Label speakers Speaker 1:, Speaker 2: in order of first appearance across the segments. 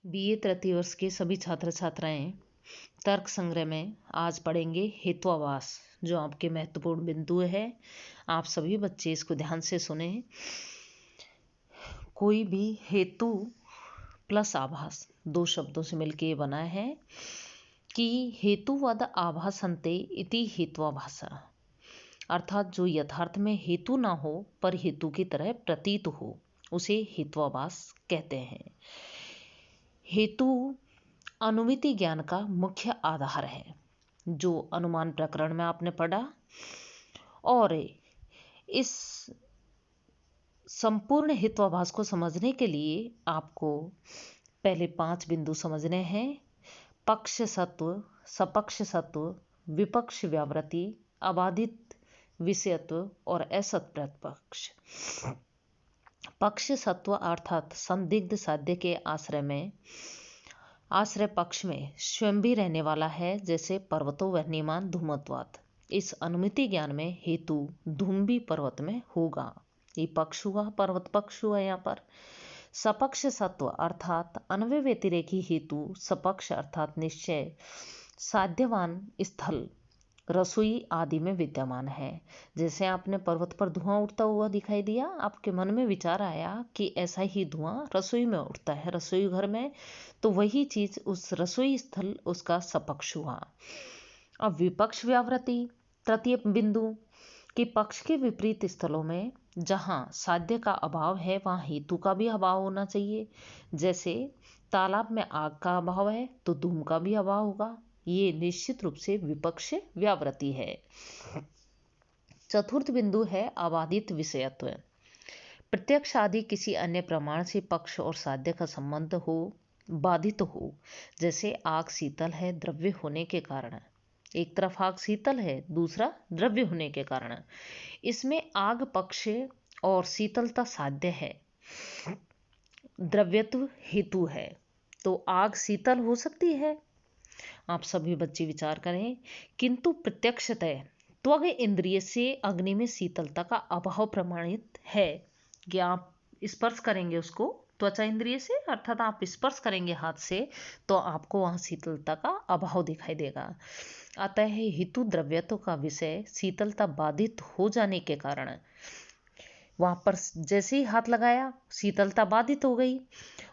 Speaker 1: BA तृतीय वर्ष के सभी छात्र छात्राएं तर्क संग्रह में आज पढ़ेंगे हेत्वाभास, जो आपके महत्वपूर्ण बिंदु है। आप सभी बच्चे इसको ध्यान से सुने। कोई भी हेतु प्लस आभास दो शब्दों से मिलकर ये बना है कि हेतुवद आभासन्ते इति हेत्वाभासा, अर्थात जो यथार्थ में हेतु ना हो पर हेतु की तरह प्रतीत हो उसे हेत्वाभास कहते हैं। हेतु अनुमिति ज्ञान का मुख्य आधार है, जो अनुमान प्रकरण में आपने पढ़ा। और इस संपूर्ण हेत्वाभास को समझने के लिए आपको पहले 5 बिंदु समझने हैं। पक्ष सत्व, सपक्ष सत्व, विपक्ष व्यावृत्ति, अबाधित विषयत्व और असत प्रतिपक्ष। पक्ष सत्व अर्थात संदिग्ध साध्य के आश्रय पक्ष में स्वयं भी रहने वाला है, जैसे पर्वतो वह्निमान धूमत्वात्। इस अनुमिति ज्ञान में हेतु धूम भी पर्वत में होगा। ये पक्ष हुआ, पर्वत पक्ष हुआ। यहाँ पर सपक्ष सत्व अर्थात अन्वय व्यतिरेकी हेतु, सपक्ष अर्थात निश्चय साध्यवान स्थल रसोई आदि में विद्यमान है। जैसे आपने पर्वत पर धुआं उठता हुआ दिखाई दिया, आपके मन में विचार आया कि ऐसा ही धुआं रसोई में उठता है, रसोई घर में, तो वही चीज उस रसोई स्थल उसका सपक्ष हुआ। अब विपक्ष व्यावृत्ति तृतीय बिंदु कि पक्ष के विपरीत स्थलों में जहां साध्य का अभाव है वहां हेतु का भी अभाव होना चाहिए। जैसे तालाब में आग का अभाव है तो धूम का भी अभाव होगा। ये निश्चित रूप से विपक्ष व्यावृत्ति है। चतुर्थ बिंदु है अबाधित विषयत्व। प्रत्यक्ष आदि किसी अन्य प्रमाण से पक्ष और साध्य का संबंध हो बाधित हो। जैसे आग शीतल है द्रव्य होने के कारण, एक तरफ आग शीतल है, दूसरा द्रव्य होने के कारण। इसमें आग पक्ष और शीतलता साध्य है, द्रव्यत्व हेतु है, तो आग शीतल हो सकती है। आप सभी बच्चे विचार करें। किंतु प्रत्यक्षतः त्वग इंद्रिय से अग्नि में शीतलता का अभाव प्रमाणित है कि आप स्पर्श करेंगे उसको त्वचा इंद्रिय से, अर्थात आप स्पर्श करेंगे हाथ से तो आपको वहां शीतलता का अभाव दिखाई देगा। अतः हेतु द्रव्यत्व का विषय शीतलता बाधित हो जाने के कारण वहां पर जैसे ही हाथ लगाया शीतलता बाधित हो गई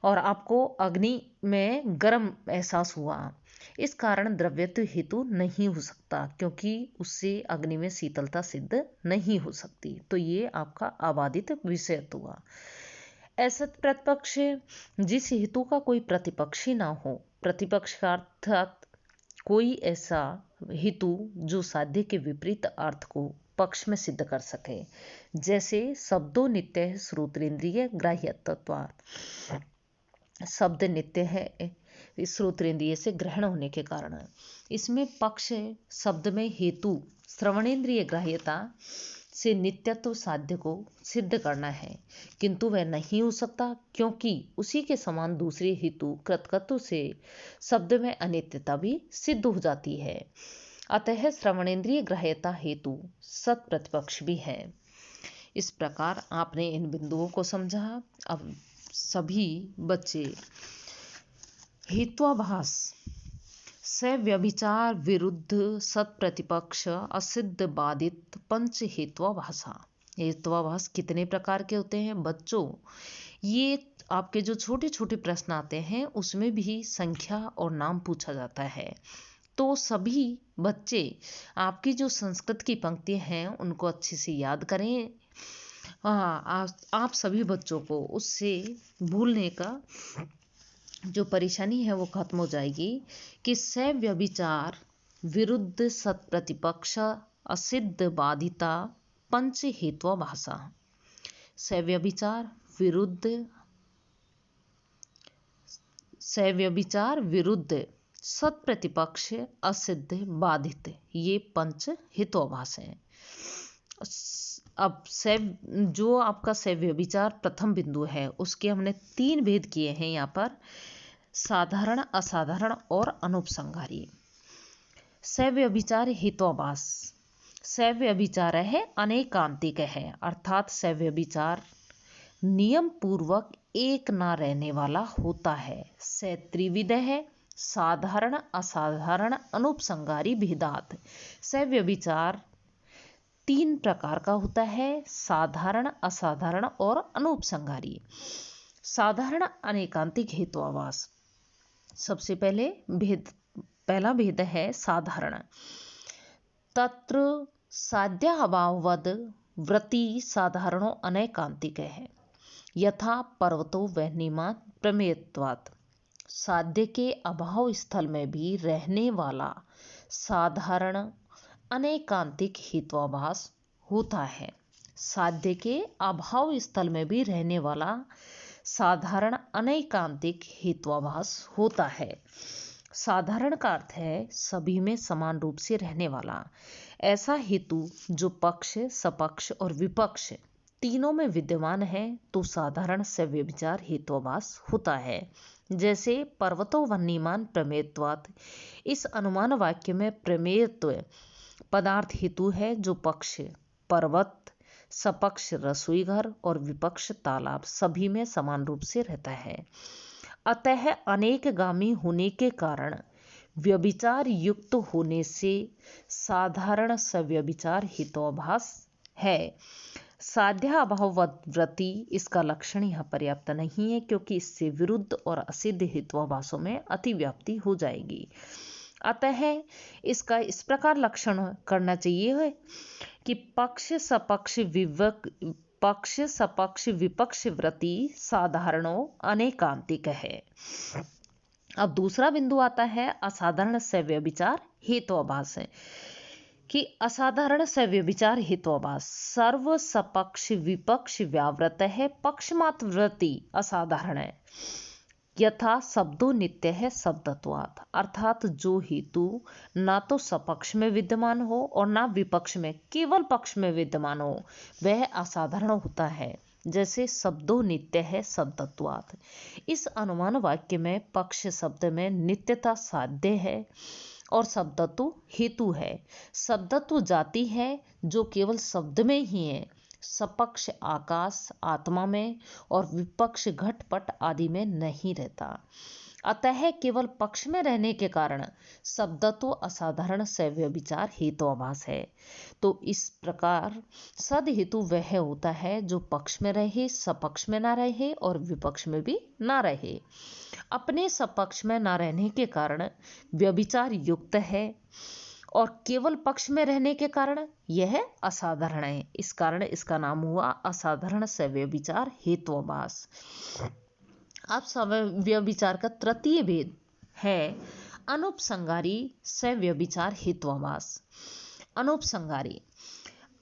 Speaker 1: और आपको अग्नि में गर्म एहसास हुआ। इस कारण द्रव्यत्व हेतु नहीं हो सकता, क्योंकि उससे अग्नि में शीतलता सिद्ध नहीं हो सकती। तो ये आपका अबाधित विषयत्व हुआ। असत प्रतिपक्ष जिस हेतु का कोई प्रतिपक्षी ना हो, प्रतिपक्ष का अर्थात कोई ऐसा हेतु जो साध्य के विपरीत अर्थ को पक्ष में सिद्ध कर सके। जैसे शब्दों नित्य श्रोत्रेंद्रिय ग्राह्यत्वात्, शब्द नित्य है श्रोत्रेंद्रिय से ग्रहण होने के कारण। इसमें पक्ष शब्द में हेतु श्रवणेन्द्रिय ग्राह्यता से नित्यत्व साध्य को सिद्ध करना है, किंतु वह नहीं हो सकता, क्योंकि उसी के समान दूसरे हेतु कृतकत्व से शब्द में अनित्यता भी सिद्ध हो जाती है। अतः श्रवणेन्द्रिय ग्राह्यता हेतु सत प्रतिपक्ष भी है। इस प्रकार आपने इन बिंदुओं को समझा। अब सभी बच्चे हेत्वाभास सव्यभिचार विरुद्ध सत प्रतिपक्ष असिद्ध बाधित पंच हेत्वाभाषा। हेत्वाभास कितने प्रकार के होते हैं बच्चों? ये आपके जो छोटे छोटे प्रश्न आते हैं उसमें भी संख्या और नाम पूछा जाता है। तो सभी बच्चे आपकी जो संस्कृत की पंक्तियां हैं उनको अच्छे से याद करें। आप सभी बच्चों को उससे भूलने का जो परेशानी है वो खत्म हो जाएगी कि सव्यभिचार विरुद्ध सत प्रतिपक्ष असिद्ध बाधिता पंच हेत्वाभाषा। सव्यभिचार विरुद्ध सत प्रतिपक्ष असिद्ध बाधित, ये पंच हेत्वाभास हैं। अब जो आपका सव्यभिचार प्रथम बिंदु है उसके हमने 3 भेद किए हैं यहाँ पर, साधारण, असाधारण और अनुपसंहारी। सव्यभिचार हेत्वाभास, सव्यभिचार है अनेकांतिक है, अर्थात सव्यभिचार नियम पूर्वक एक ना रहने वाला होता है। स त्रिविध है, साधारण, असाधारण, अनुपसंगारी, भेदात। स व्यभिचार 3 प्रकार का होता है, साधारण, असाधारण और अनुपसंगारी। साधारण अनेकांतिक हेत्वाभास। सबसे पहला भेद है साधारण। तत्र साध्य अभाववद वृत्ति साधारणो अनैकांतिक है, यथा पर्वतो वह्निमान प्रमेयत्वात्। साध्य के अभाव स्थल में भी रहने वाला साधारण अनैकांतिक हेत्वाभास होता है। साध्य के अभाव स्थल में भी रहने वाला साधारण अनैकांतिक हेत्वाभास होता है। साधारण का अर्थ है सभी में समान रूप से रहने वाला ऐसा हेतु जो पक्ष, सपक्ष और विपक्ष तीनों में विद्यमान है, तो साधारण से व्यभिचार हेत्वाभास होता है। जैसे पर्वतो वह्निमान प्रमेयत्वात्। इस अनुमान वाक्य में प्रमेयत्व पदार्थ हेतु है, जो पक्ष पर्वत, सपक्ष रसोई घर और विपक्ष तालाब सभी में समान रूप से रहता है। अतः अनेकगामी होने के कारण व्यभिचार युक्त होने से साधारण सव्यभिचार हेत्वाभास है। साध्य अभाववृत्ति इसका लक्षण यहाँ पर्याप्त नहीं है, क्योंकि इससे विरुद्ध और असिद्ध हेत्वाभासों में अतिव्याप्ति हो जाएगी। अतः इसका इस प्रकार लक्षण करना चाहिए कि पक्ष सपक्ष विपक्ष वृत्ति साधारणो अनेकांतिक है। अब दूसरा बिंदु आता है असाधारण से व्यभिचार हेत्वाभास है कि असाधारण से व्यभिचार हेत्वाभास सर्व सपक्ष विपक्ष व्यावृत है, पक्षमात्र वृत्ति असाधारण है। यथा शब्दों नित्य है शब्दत्वात्। अर्थात जो हेतु ना तो सपक्ष में विद्यमान हो और ना विपक्ष में, केवल पक्ष में विद्यमान हो, वह असाधारण होता है। जैसे शब्दों नित्य है शब्दत्वात्। इस अनुमान वाक्य में पक्ष शब्द में नित्यता साध्य है और शब्दत्व हेतु है। शब्दत्व जाति है जो केवल शब्द में ही है, सपक्ष आकाश आत्मा में और विपक्ष घटपट आदि में नहीं रहता। अतः केवल पक्ष में रहने के कारण शब्दत्व असाधारण से व्यभिचार हेत्वाभास है। तो इस प्रकार सद हेतु वह होता है जो पक्ष में रहे, सपक्ष में ना रहे और विपक्ष में भी ना रहे। अपने सपक्ष में ना रहने के कारण व्यभिचार युक्त है और केवल पक्ष में रहने के कारण यह असाधारण है। इस कारण इसका नाम हुआ असाधारण से व्यभिचार हेत्वाभास। अब सव्यभिचार का तृतीय भेद है अनुपसंगारी से व्यभिचार हेत्वाभास। अनुपसंगारी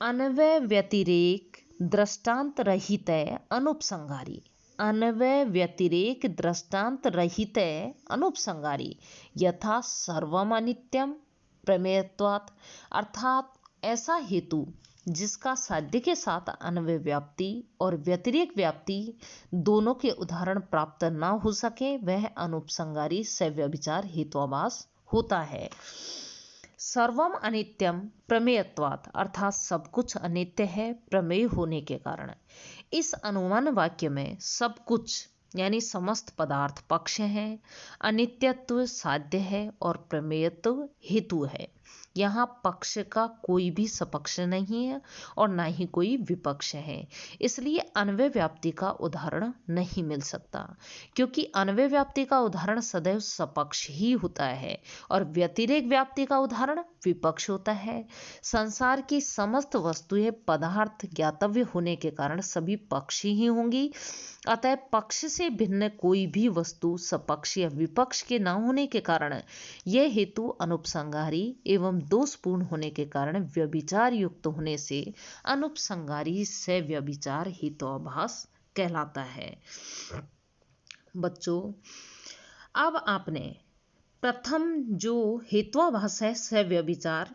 Speaker 1: अन्वय व्यतिरेक दृष्टांत रहित अनुपसंगारी। अन्वय व्यतिरेक दृष्टांत रहित अनुपसंगारी। यथा सर्वम अनित्यम प्रमेयत्वात्। अर्थात ऐसा हेतु जिसका साध्य के साथ अन्वय व्याप्ति और व्यतिरेक व्याप्ति दोनों के उदाहरण प्राप्त न हो सके, वह अनुपसंगारी से व्यभिचार हेत्वाभास होता है। सर्वम अनित्यम प्रमेयत्वात्। अर्थात सब कुछ अनित्य है प्रमेय होने के कारण। इस अनुमान वाक्य में सब कुछ यानी समस्त पदार्थ पक्ष हैं, अनित्यत्व साध्य है और प्रमेयत्व हेतु है। यहाँ पक्ष का कोई भी सपक्ष नहीं है और ना ही कोई विपक्ष है, इसलिए अन्वय व्याप्ति का उदाहरण नहीं मिल सकता, क्योंकि अन्वय व्याप्ति का उदाहरण सदैव सपक्ष ही होता है और व्यतिरेक व्याप्ति का उदाहरण विपक्ष होता है। संसार की समस्त वस्तुएं पदार्थ ज्ञातव्य होने के कारण सभी पक्ष ही होंगी। अतः पक्ष से भिन्न कोई भी वस्तु सपक्ष या विपक्ष के न होने के कारण यह हेतु अनुपसंगारी एवं दोषपूर्ण होने के कारण व्यभिचार युक्त होने से अनुपसंगारी से व्यभिचार हेत्वाभास कहलाता है। बच्चों, अब आपने प्रथम जो हेत्वाभास है से व्यभिचार,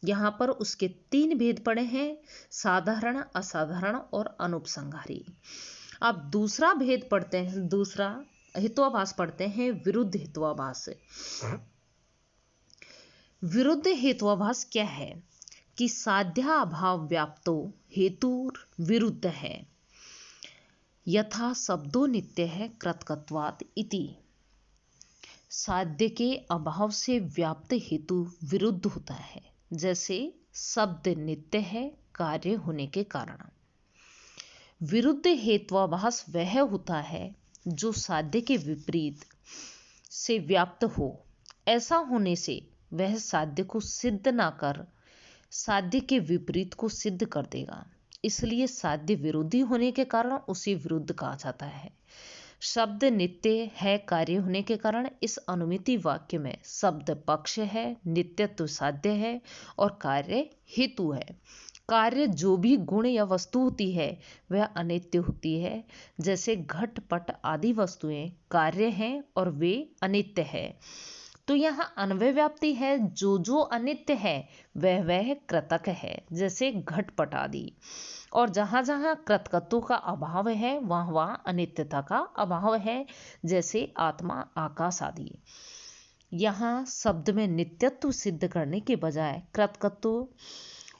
Speaker 1: यहाँ पर उसके 3 भेद पड़े हैं, साधारण, असाधारण और अनुपसंगारी। अब दूसरा भेद पढ़ते हैं, दूसरा हेत्वाभास पढ़ते हैं विरुद्ध हेत्वाभास। विरुद्ध हेत्वाभास क्या है कि साध्या अभाव व्याप्तो हेतु विरुद्ध है। यथा शब्दो नित्य है कृतकत्वात् इति। साध्य के अभाव से व्याप्त हेतु विरुद्ध होता है। जैसे शब्द नित्य है कार्य होने के कारण। विरुद्ध हेत्वाभास वह होता है जो साध्य के विपरीत से व्याप्त हो। ऐसा होने से वह साध्य को सिद्ध ना कर साध्य के विपरीत को सिद्ध कर देगा। इसलिए साध्य विरोधी होने के कारण उसे विरुद्ध कहा जाता है। शब्द नित्य है कार्य होने के कारण इस अनुमिति वाक्य में शब्द पक्ष है, नित्यत्व साध्य है और कार्य हेतु है। कार्य जो भी गुण या वस्तु होती है वह अनित्य होती है। जैसे घट पट आदि वस्तुएं कार्य हैं और वे अनित्य है। तो यहाँ अन्वय व्याप्ति है। जो अनित्य है वह कृतक है, जैसे घट पट आदि। और जहाँ जहाँ कृतकत्व का अभाव है वहाँ वहाँ अनित्यता का अभाव है, जैसे आत्मा आकाश आदि। यहाँ शब्द में नित्यत्व सिद्ध करने के बजाय कृतकत्व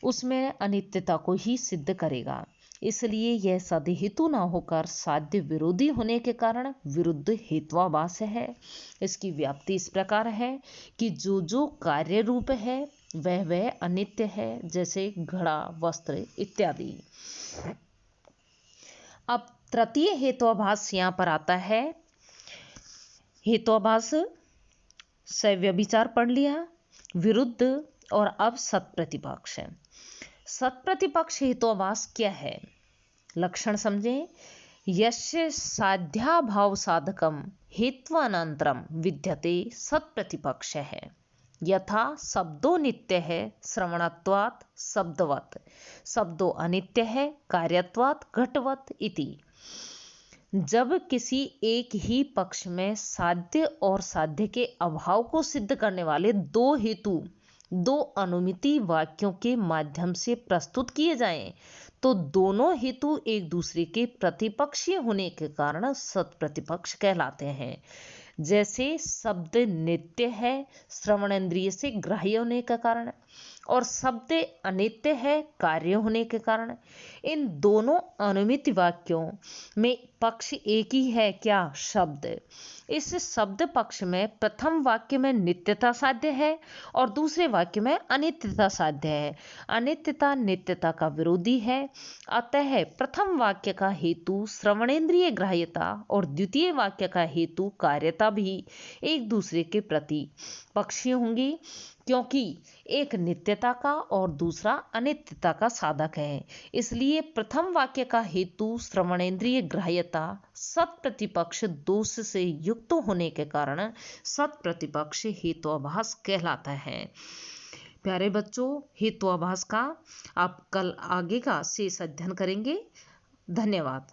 Speaker 1: उसमें अनित्यता को ही सिद्ध करेगा। इसलिए यह सद हेतु न होकर साध्य विरोधी होने के कारण विरुद्ध हेत्वाभास है। इसकी व्याप्ति इस प्रकार है कि जो कार्य रूप है वह अनित्य है, जैसे घड़ा वस्त्र इत्यादि। अब तृतीय हेत्वाभास यहाँ पर आता है। हेत्वाभास से व्यभिचार पढ़ लिया, विरुद्ध, और अब सत्प्रतिपक्ष है। सत्प्रतिपक्ष हेत्वाभास क्या है? लक्षण समझें। यस्य साध्याभाव साधकम हेत्वानंतरम विद्यते सत्प्रतिपक्ष है। यथा शब्दो नित्य है श्रवणत्वात् शब्दवत्, शब्दो अनित्य है कार्यत्वात् घटवत् इति। जब किसी एक ही पक्ष में साध्य और साध्य के अभाव को सिद्ध करने वाले दो हेतु दो अनुमिति वाक्यों के माध्यम से प्रस्तुत किए जाएं, तो दोनों हेतु एक दूसरे के प्रतिपक्षीय होने के कारण सत्प्रतिपक्ष कहलाते हैं। जैसे शब्द नित्य है श्रवणेन्द्रिय से ग्राह्य होने के कारण, और शब्द अनित्य है कार्य होने के कारण। इन दोनों अनुमित वाक्यों में पक्ष एक ही है, क्या? शब्द। इस शब्द पक्ष में प्रथम वाक्य में नित्यता साध्य है और दूसरे वाक्य में अनित्यता साध्य है। अनित्यता नित्यता का विरोधी है। अतः प्रथम वाक्य का हेतु श्रवणेन्द्रिय ग्राह्यता और द्वितीय वाक्य का हेतु कार्यता भी एक दूसरे के प्रति पक्षीय होंगी, क्योंकि एक नित्यता का और दूसरा अनित्यता का साधक है। इसलिए प्रथम वाक्य का हेतु श्रवणेन्द्रिय ग्राह्यता सत्प्रतिपक्ष दोष से युक्त होने के कारण सत्प्रतिपक्ष हेत्वाभास कहलाता है। प्यारे बच्चों, हेत्वाभास का आप कल आगे का शेष अध्ययन करेंगे। धन्यवाद।